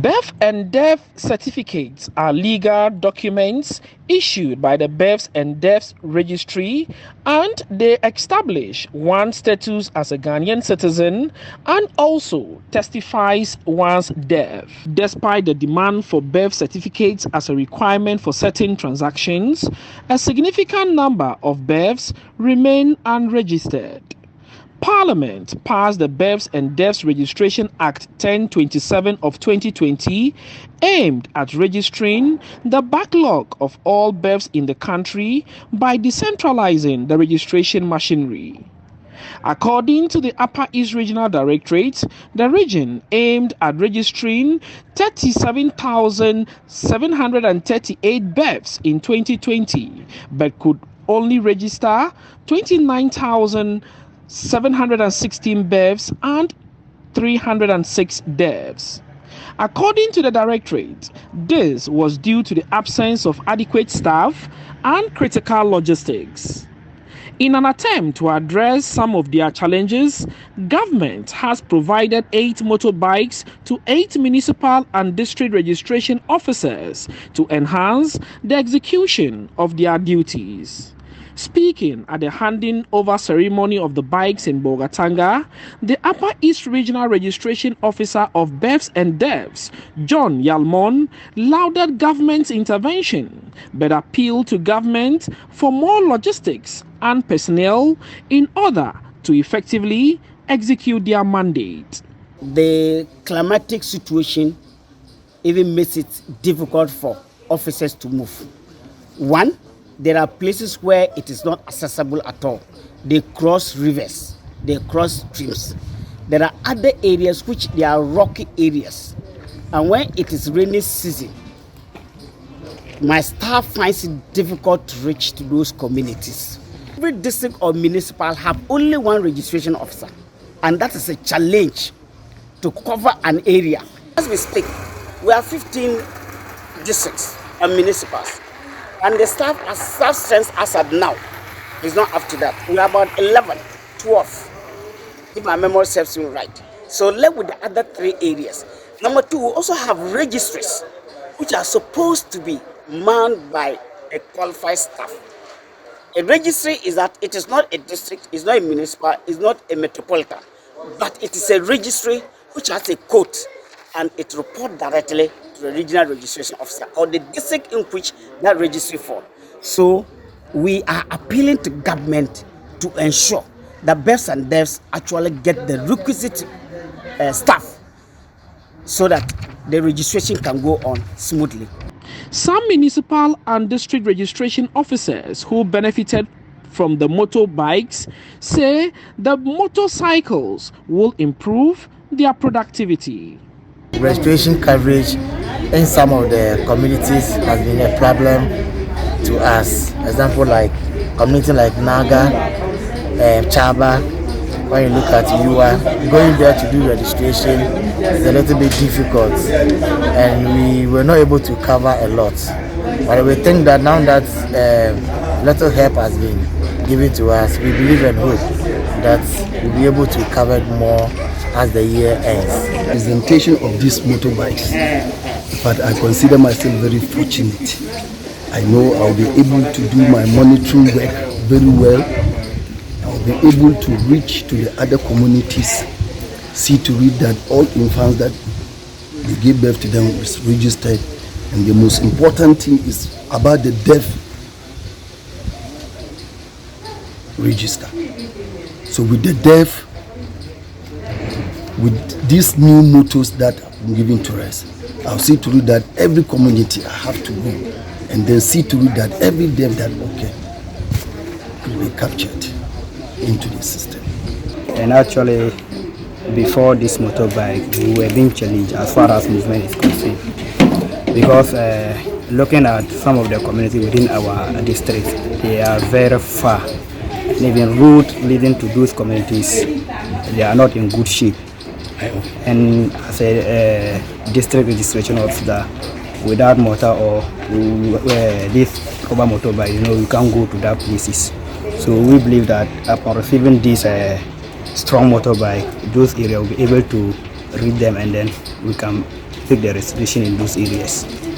Birth and death certificates are legal documents issued by the Births and Deaths Registry, and they establish one's status as a Ghanaian citizen and also testifies one's death. Despite the demand for birth certificates as a requirement for certain transactions, a significant number of births remain unregistered. Parliament passed the Births and Deaths Registration Act 1027 of 2020, aimed at registering the backlog of all births in the country by decentralizing the registration machinery. According to the Upper East Regional Directorate, the region aimed at registering 37,738 births in 2020, but could only register 29,716 births and 306 deaths. According to the Directorate, this was due to the absence of adequate staff and critical logistics. In an attempt to address some of their challenges, government has provided 8 motorbikes to 8 municipal and district registration officers to enhance the execution of their duties. Speaking at the handing over ceremony of the bikes in Bogatanga, the Upper East Regional Registration Officer of Births and Deaths, John Yalmon, lauded government's intervention, but appealed to government for more logistics and personnel in order to effectively execute their mandate. The climatic situation even makes it difficult for officers to move. One, there are places where it is not accessible at all. They cross rivers, they cross streams. There are other areas which they are rocky areas. And when it is rainy season, my staff finds it difficult to reach to those communities. Every district or municipal have only one registration officer, and that is a challenge to cover an area. As we speak, we have 15 districts and municipals. And the staff strength as at now is not up to that. We are about 11, 12, if my memory serves me right. So left with the other 3 areas. Number 2, we also have registries, which are supposed to be manned by a qualified staff. A registry is that it is not a district, it's not a municipal, it's not a metropolitan, but it is a registry which has a code, and it reports directly to the regional registration officer or the district in which that registry falls. So we are appealing to government to ensure that births and deaths actually get the requisite staff so that the registration can go on smoothly. Some municipal and district registration officers who benefited from the motorbikes say the motorcycles will improve their productivity. Registration coverage in some of the communities has been a problem to us. Example like community like Naga, Chaba. When you look at Yua, going there to do registration is a little bit difficult, and we were not able to cover a lot. But we think that now that little help has been given to us, we believe and hope that we'll be able to cover more as the year ends. Presentation of these motorbikes, but I consider myself very fortunate. I know I'll be able to do my monitoring work very well. I'll be able to reach to the other communities, see to it that all infants that they give birth to them is registered. And the most important thing is about the death register. So with the death, with these new motors that have been given to us, I'll see to it that every community I have to go, and then see to it that every death that will be captured into the system. And actually, before this motorbike, we were being challenged as far as movement is concerned, because looking at some of the communities within our district, they are very far. And even route leading to those communities, they are not in good shape. And as a district registration officer, without motor or this cover motorbike, we can't go to that places. So we believe that upon receiving this strong motorbike, those areas will be able to read them, and then we can pick the restriction in those areas.